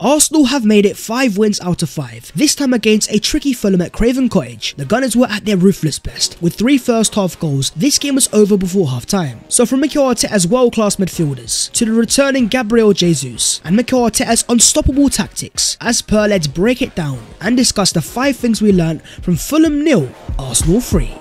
Arsenal have made it 5 wins out of 5, this time against a tricky Fulham at Craven Cottage. The Gunners were at their ruthless best, with 3 first half goals. This game was over before half time. So from Mikel Arteta's world-class midfielders, to the returning Gabriel Jesus, and Mikel Arteta's unstoppable tactics, as per, let's break it down and discuss the 5 things we learned from Fulham 0, Arsenal 3.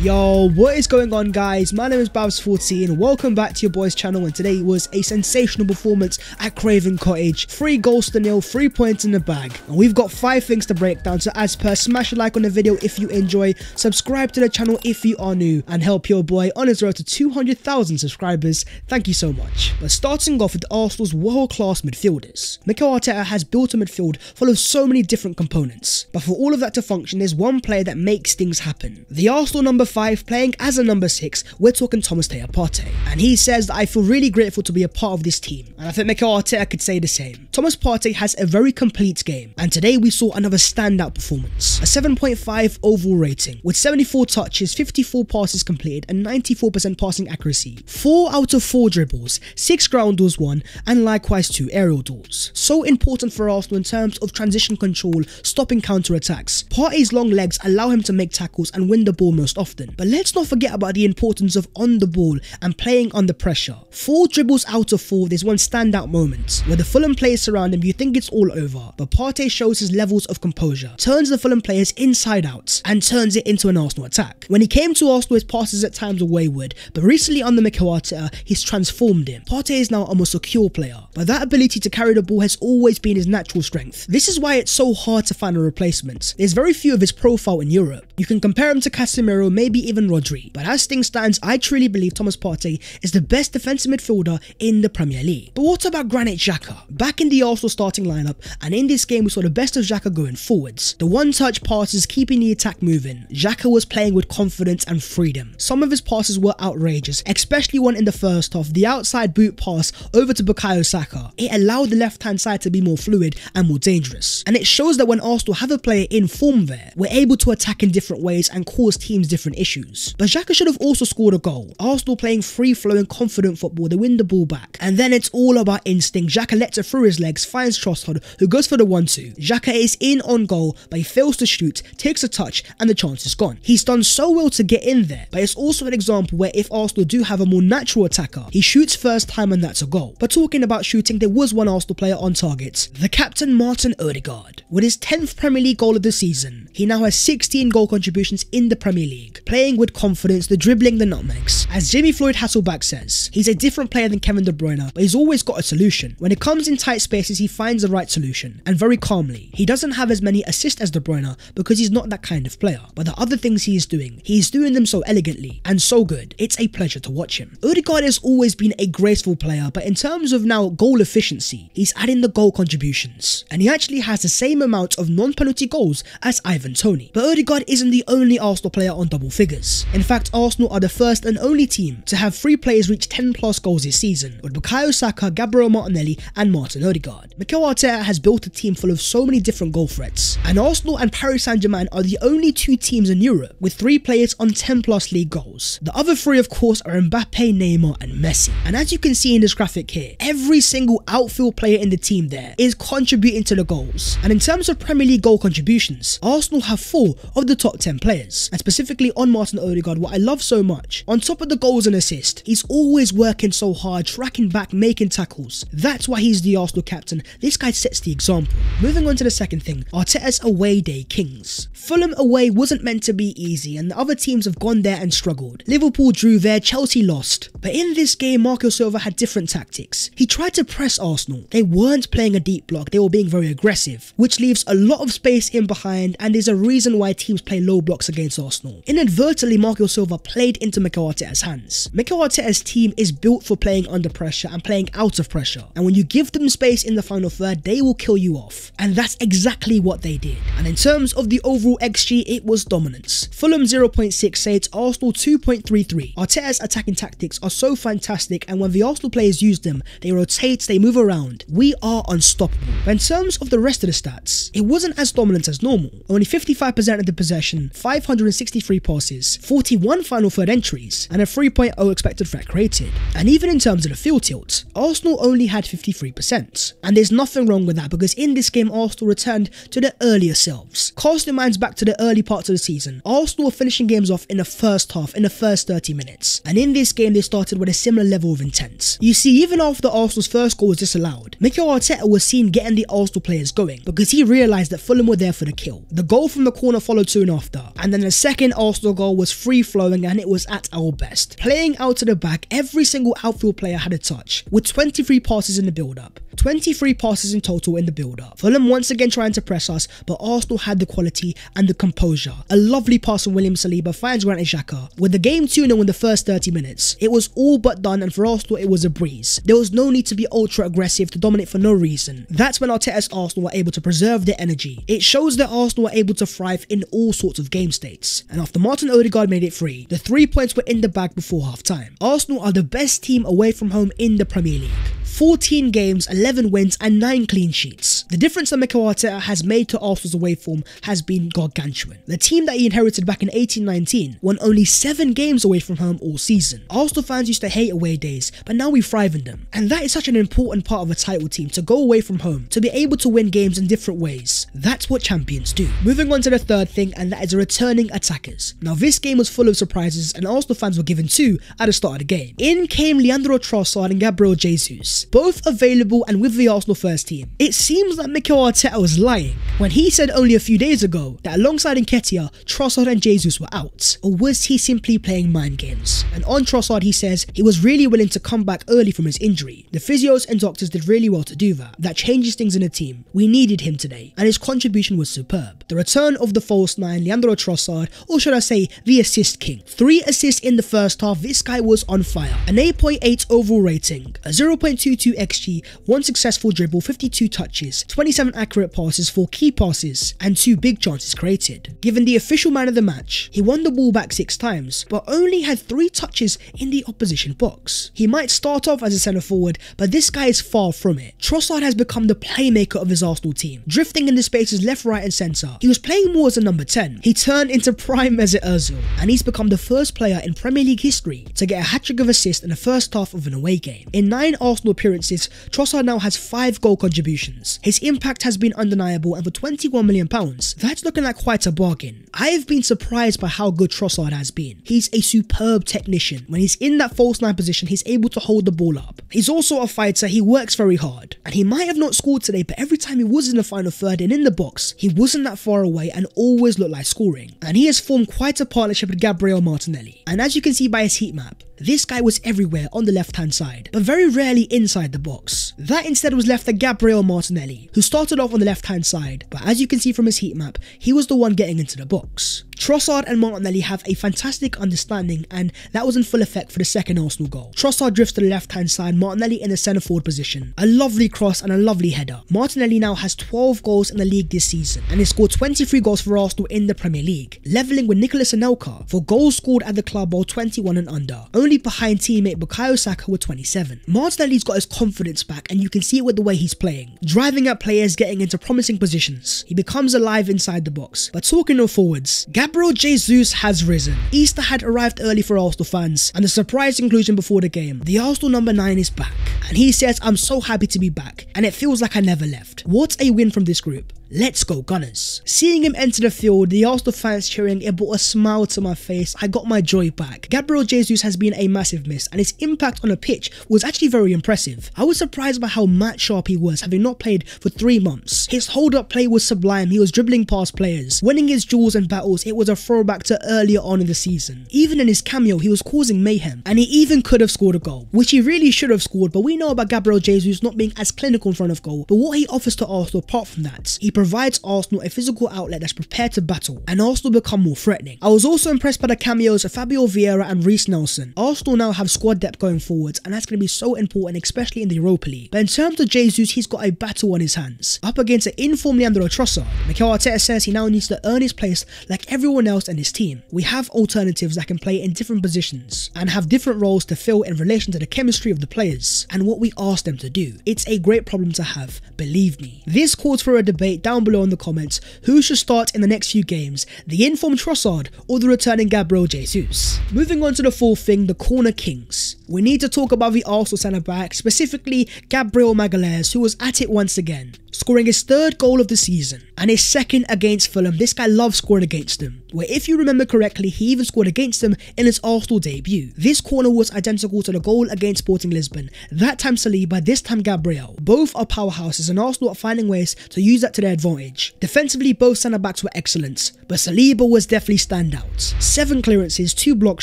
Yo, what is going on, guys? My name is Babs14 and welcome back to your boys channel, and today was a sensational performance at Craven Cottage. 3 goals to 0, 3 points in the bag, and we've got 5 things to break down. So as per, smash a like on the video if you enjoy, subscribe to the channel if you are new, and help your boy on his road to 200,000 subscribers. Thank you so much. But starting off with Arsenal's world-class midfielders, Mikel Arteta has built a midfield full of so many different components, but for all of that to function, there's one player that makes things happen. The Arsenal number 5 playing as a number 6, we're talking Thomas Partey, and he says that I feel really grateful to be a part of this team, and I think Mikel Arteta could say the same. Thomas Partey has a very complete game, and today we saw another standout performance. A 7.5 overall rating, with 74 touches, 54 passes completed, and 94% passing accuracy. 4 out of 4 dribbles, 6 ground duels won, and likewise 2 aerial duels. So important for Arsenal in terms of transition control, stopping counter-attacks. Partey's long legs allow him to make tackles and win the ball most often, but let's not forget about the importance of on the ball and playing under pressure. 4 dribbles out of 4, there's one standout moment where the Fulham players surround him. You think it's all over, but Partey shows his levels of composure, turns the Fulham players inside out, and turns it into an Arsenal attack. When he came to Arsenal, his passes at times were wayward, but recently under Mikel Arteta, he's transformed him. Partey is now a more secure player, but that ability to carry the ball has always been his natural strength. This is why it's so hard to find a replacement. There's very few of his profile in Europe. You can compare him to Casemiro, maybe even Rodri, but as things stands, I truly believe Thomas Partey is the best defensive midfielder in the Premier League. But what about Granit Xhaka? Back in the Arsenal starting lineup, and in this game we saw the best of Xhaka going forwards. The one-touch passes keeping the attack moving. Xhaka was playing with confidence and freedom. Some of his passes were outrageous, especially one in the first half, the outside boot pass over to Bukayo Saka. It allowed the left-hand side to be more fluid and more dangerous, and it shows that when Arsenal have a player in form there, we're able to attack in different ways and cause teams different issues. But Xhaka should have also scored a goal. Arsenal playing free-flowing, confident football, they win the ball back, and then it's all about instinct. Xhaka lets it through his legs, finds Trossard, who goes for the 1-2. Xhaka is in on goal, but he fails to shoot, takes a touch, and the chance is gone. He's done so well to get in there, but it's also an example where if Arsenal do have a more natural attacker, he shoots first time and that's a goal. But talking about shooting, there was one Arsenal player on target, the captain Martin Odegaard. With his 10th Premier League goal of the season, he now has 16 goal contributions in the Premier League, playing with confidence, the dribbling, the nutmegs. As Jimmy Floyd Hasselback says, he's a different player than Kevin De Bruyne, but he's always got a solution. When it comes in tight spaces, he finds the right solution, and very calmly. He doesn't have as many assists as De Bruyne because he's not that kind of player, but the other things he's doing them so elegantly and so good. It's a pleasure to watch him. Odegaard has always been a graceful player, but in terms of now goal efficiency, he's adding the goal contributions, and he actually has the same amount of non-penalty goals as Ivan Toney. But Odegaard isn't the only Arsenal player on double figures. In fact, Arsenal are the first and only team to have 3 players reach 10 plus goals this season, with Bukayo Saka, Gabriel Martinelli, and Martin Odegaard. Mikel Arteta has built a team full of so many different goal threats, and Arsenal and Paris Saint-Germain are the only 2 teams in Europe with 3 players on 10 plus league goals. The other 3 of course are Mbappe, Neymar, and Messi, and as you can see in this graphic here, every single outfield player in the team there is contributing to the goals. And in terms of Premier League goal contributions, Arsenal have 4 of the top 10 players, and specifically on Martin Odegaard, what I love so much, on top of the goals and assists, he's always working so hard, tracking back, making tackles. That's why he's the Arsenal captain. This guy sets the example. Moving on to the second thing, Arteta's away day kings. Fulham away wasn't meant to be easy, and the other teams have gone there and struggled. Liverpool drew there, Chelsea lost. But in this game, Marco Silva had different tactics. He tried to press Arsenal. They weren't playing a deep block, they were being very aggressive, which leaves a lot of space in behind, and there's a reason why teams play low blocks against Arsenal. Inadvertently, Marco Silva played into Mikel Arteta's hands. Mikel Arteta's team is built for playing under pressure and playing out of pressure, and when you give them space in the final third, they will kill you off, and that's exactly what they did. And in terms of the overall XG, it was dominance. Fulham 0.68, Arsenal 2.33. Arteta's attacking tactics are so fantastic, and when the Arsenal players use them, they rotate, they move around. We are unstoppable. But in terms of the rest of the stats, it wasn't as dominant as normal. Only 55% of the possession, 563 passes passes, 41 final third entries, and a 3.0 expected threat created. And even in terms of the field tilt, Arsenal only had 53%. And there's nothing wrong with that, because in this game Arsenal returned to their earlier selves. Casting minds back to the early parts of the season, Arsenal were finishing games off in the first half, in the first 30 minutes. And in this game they started with a similar level of intent. You see, even after Arsenal's first goal was disallowed, Mikel Arteta was seen getting the Arsenal players going, because he realised that Fulham were there for the kill. The goal from the corner followed soon after, and then the second Arsenal goal was free flowing and it was at our best. Playing out to the back, every single outfield player had a touch, with 23 passes in the build-up. 23 passes in total in the build-up. Fulham once again trying to press us, but Arsenal had the quality and the composure. A lovely pass from William Saliba finds Granit Xhaka. With the game 2-0 in the first 30 minutes, it was all but done, and for Arsenal it was a breeze. There was no need to be ultra aggressive to dominate for no reason. That's when Arteta's Arsenal were able to preserve their energy. It shows that Arsenal were able to thrive in all sorts of game states. And after Martin Odegaard made it free, the 3 points were in the bag before half time. Arsenal are the best team away from home in the Premier League. 14 games, 11 wins and 9 clean sheets. The difference that Mikel Arteta has made to Arsenal's away form has been gargantuan. The team that he inherited back in 18-19 won only 7 games away from home all season. Arsenal fans used to hate away days, but now we thrive in them. And that is such an important part of a title team, to go away from home, to be able to win games in different ways. That's what champions do. Moving on to the third thing, and that is returning attackers. Now this game was full of surprises, and Arsenal fans were given 2 at the start of the game. In came Leandro Trossard and Gabriel Jesus, both available and with the Arsenal first team. It seems that Mikel Arteta was lying when he said only a few days ago that alongside Nketiah, Trossard and Jesus were out. Or was he simply playing mind games? And on Trossard he says he was really willing to come back early from his injury. The physios and doctors did really well to do that. That changes things in the team. We needed him today, and his contribution was superb. The return of the false 9, Leandro Trossard, or should I say the assist king. 3 assists in the first half. This guy was on fire. An 8.8 overall rating, a 0.22 XG, 1 successful dribble, 52 touches, 27 accurate passes, 4 key passes, and 2 big chances created. Given the official man of the match, he won the ball back 6 times, but only had 3 touches in the opposition box. He might start off as a centre forward, but this guy is far from it. Trossard has become the playmaker of his Arsenal team, drifting in the spaces left, right and centre. He was playing more as a number 10. He turned into prime Mesut Ozil, and he's become the first player in Premier League history to get a hat-trick of assists in the first half of an away game. In 9 Arsenal appearances, Trossard now has 5 goal contributions. His impact has been undeniable, and for £21 million, that's looking like quite a bargain. I have been surprised by how good Trossard has been. He's a superb technician. When he's in that false 9 position, he's able to hold the ball up. He's also a fighter, he works very hard. And he might have not scored today, but every time he was in the final third and in the box, he wasn't that far away and always looked like scoring. And he has formed quite a partnership with Gabriel Martinelli. And as you can see by his heat map, this guy was everywhere on the left hand side, but very rarely inside the box. That instead was left to Gabriel Martinelli, who started off on the left hand side, but as you can see from his heat map, he was the one getting into the box. Trossard and Martinelli have a fantastic understanding, and that was in full effect for the second Arsenal goal. Trossard drifts to the left hand side, Martinelli in the centre forward position. A lovely cross and a lovely header. Martinelli now has 12 goals in the league this season, and has scored 23 goals for Arsenal in the Premier League, levelling with Nicolas Anelka for goals scored at the club while 21 and under, only behind teammate Bukayo Saka with 27. Martinelli's got his confidence back, and you can see it with the way he's playing, driving at players, getting into promising positions. He becomes alive inside the box. But talking of forwards, Gabriel Jesus has risen. Easter had arrived early for Arsenal fans, and the surprise inclusion before the game. The Arsenal number 9 is back, and he says, "I'm so happy to be back, and it feels like I never left." What a win from this group. Let's go Gunners. Seeing him enter the field, the Arsenal fans cheering, it brought a smile to my face. I got my joy back. Gabriel Jesus has been a massive miss, and his impact on the pitch was actually very impressive. I was surprised by how match sharp he was, having not played for 3 months. His hold-up play was sublime. He was dribbling past players, winning his duels and battles. It was a throwback to earlier on in the season. Even in his cameo, he was causing mayhem, and he even could have scored a goal, which he really should have scored, but we know about Gabriel Jesus not being as clinical in front of goal. But what he offers to Arsenal apart from that, he provides Arsenal a physical outlet that's prepared to battle, and Arsenal become more threatening. I was also impressed by the cameos of Fabio Vieira and Reece Nelson. Arsenal now have squad depth going forwards, and that's going to be so important, especially in the Europa League. But in terms of Jesus, he's got a battle on his hands, up against an informed Leandro Trossard. Mikel Arteta says he now needs to earn his place like everyone else in his team. We have alternatives that can play in different positions, and have different roles to fill in relation to the chemistry of the players, and what we ask them to do. It's a great problem to have, believe me. This calls for a debate. down below in the comments who should start in the next few games, the informed Trossard or the returning Gabriel Jesus. Moving on to the fourth thing, the corner kings. We need to talk about the Arsenal centre-back, specifically Gabriel Magalhaes, who was at it once again, scoring his third goal of the season and his second against Fulham. This guy loves scoring against them, where if you remember correctly, he even scored against them in his Arsenal debut. This corner was identical to the goal against Sporting Lisbon, that time Saliba, this time Gabriel. Both are powerhouses and Arsenal are finding ways to use that to their advantage. Defensively, both centre-backs were excellent, but Saliba was definitely standout. 7 clearances, 2 block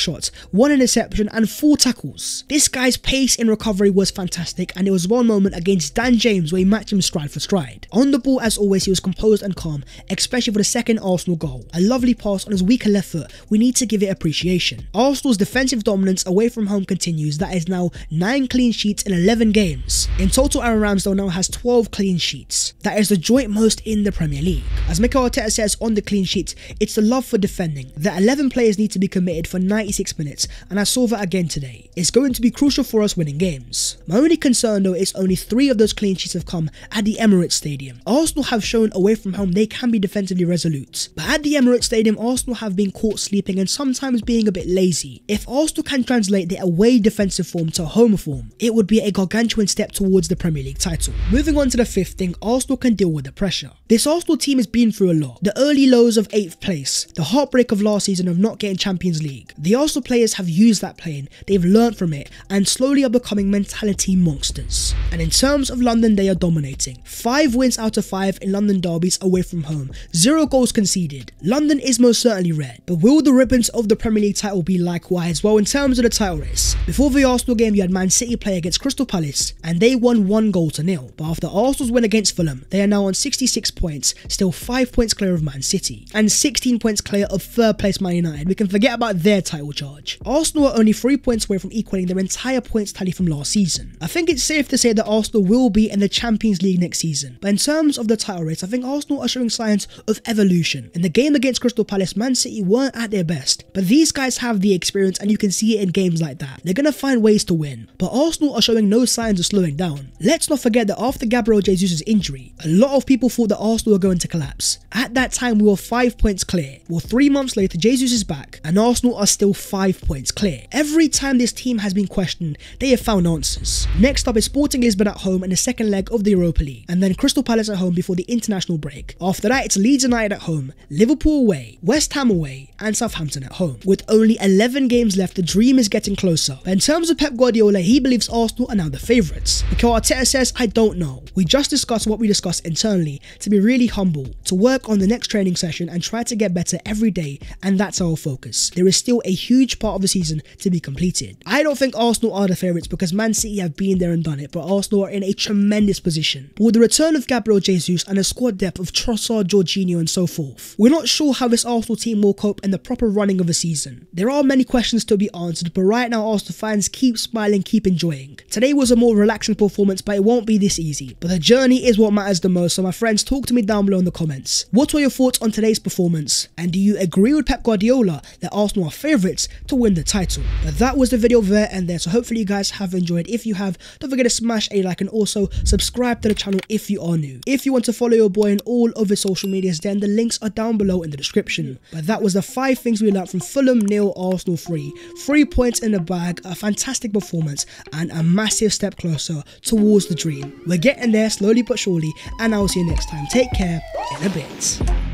shots, 1 interception and 4 tackles. This guy's pace in recovery was fantastic, and there was one moment against Dan James where he matched him stride for stride. On the ball, as always, he was composed and calm, especially for the second Arsenal goal. A lovely pass on his weaker left foot. We need to give it appreciation. Arsenal's defensive dominance away from home continues. That is now 9 clean sheets in 11 games. In total, Aaron Ramsdale now has 12 clean sheets. That is the joint most in the Premier League. As Mikel Arteta says on the clean sheets, it's the love for defending. The 11 players need to be committed for 96 minutes, and I saw that again today. It's going to be crucial for us winning games. My only concern though is only 3 of those clean sheets have come at the Emirates Stadium. Arsenal have shown away from home they can be defensively resolute, but at the Emirates Stadium, Arsenal have been caught sleeping and sometimes being a bit lazy. If Arsenal can translate their away defensive form to home form, it would be a gargantuan step towards the Premier League title. Moving on to the 5th thing, Arsenal can deal with the pressure. This Arsenal team has been through a lot. The early lows of 8th place, the heartbreak of last season of not getting Champions League. The Arsenal players have used that pain, they've learned from it, and slowly are becoming mentality monsters. And in terms of London, they are dominating. 5 wins out of 5 in London derbies away from home, 0 goals conceded. London is most certainly red, but will the ribbons of the Premier League title be likewise? Well, in terms of the title race, before the Arsenal game you had Man City play against Crystal Palace and they won 1-0, but after Arsenal's win against Fulham, they are now on 66 points, still 5 points clear of Man City and 16 points clear of 3rd place Man United. We can forget about their title charge. Arsenal are only 3 points away from equaling their entire points tally from last season. I think it's safe to say that Arsenal will be in the Champions League next season, but in terms of the title race, I think Arsenal are showing signs of evolution. In the game against Crystal Palace, Man City weren't at their best, but these guys have the experience and you can see it in games like that. They're going to find ways to win, but Arsenal are showing no signs of slowing down. Let's not forget that after Gabriel Jesus' injury, a lot of people thought that Arsenal were going to collapse. At that time, we were 5 points clear. Well, 3 months later, Jesus is back and Arsenal are still 5 points clear. Every time this team has been questioned, they have found answers. Next up is Sporting Lisbon at home in the second leg of the Europa League, and then Crystal Palace at home before the international break. After that, it's Leeds United at home, Liverpool away, West Ham away, and Southampton at home. With only 11 games left, the dream is getting closer. But in terms of Pep Guardiola, he believes Arsenal are now the favourites. Mikel Arteta says, I don't know. We just discussed what we discussed internally, to be really humble, to work on the next training session and try to get better every day, and that's our focus. There is still a huge part of the season to be completed. I don't think Arsenal are the favourites because Man City have been there and done it, but Arsenal are in a tremendous position. But with the return of Gabriel Jesus and a squad depth of Trossard, Jorginho and so forth, we're not sure how this Arsenal team will cope in the proper running of a season. There are many questions to be answered, but right now Arsenal fans keep smiling, keep enjoying. Today was a more relaxing performance, but it won't be this easy. But the journey is what matters the most, so my friends, talk to me down below in the comments. What were your thoughts on today's performance? And do you agree with Pep Guardiola that Arsenal are favourites to win the title? But that was the video there and there, so hopefully you guys have enjoyed. If you have, don't forget to smash a like and also subscribe to the channel if you are new. If you want to follow your boy on all of his social medias, then the links are down below in the description. But that was the 5 things we learned from Fulham 0, Arsenal 3. 3 points in the bag, a fantastic performance and a massive step closer towards the dream. We're getting there slowly but surely, and I'll see you next time. Take care, in a bit.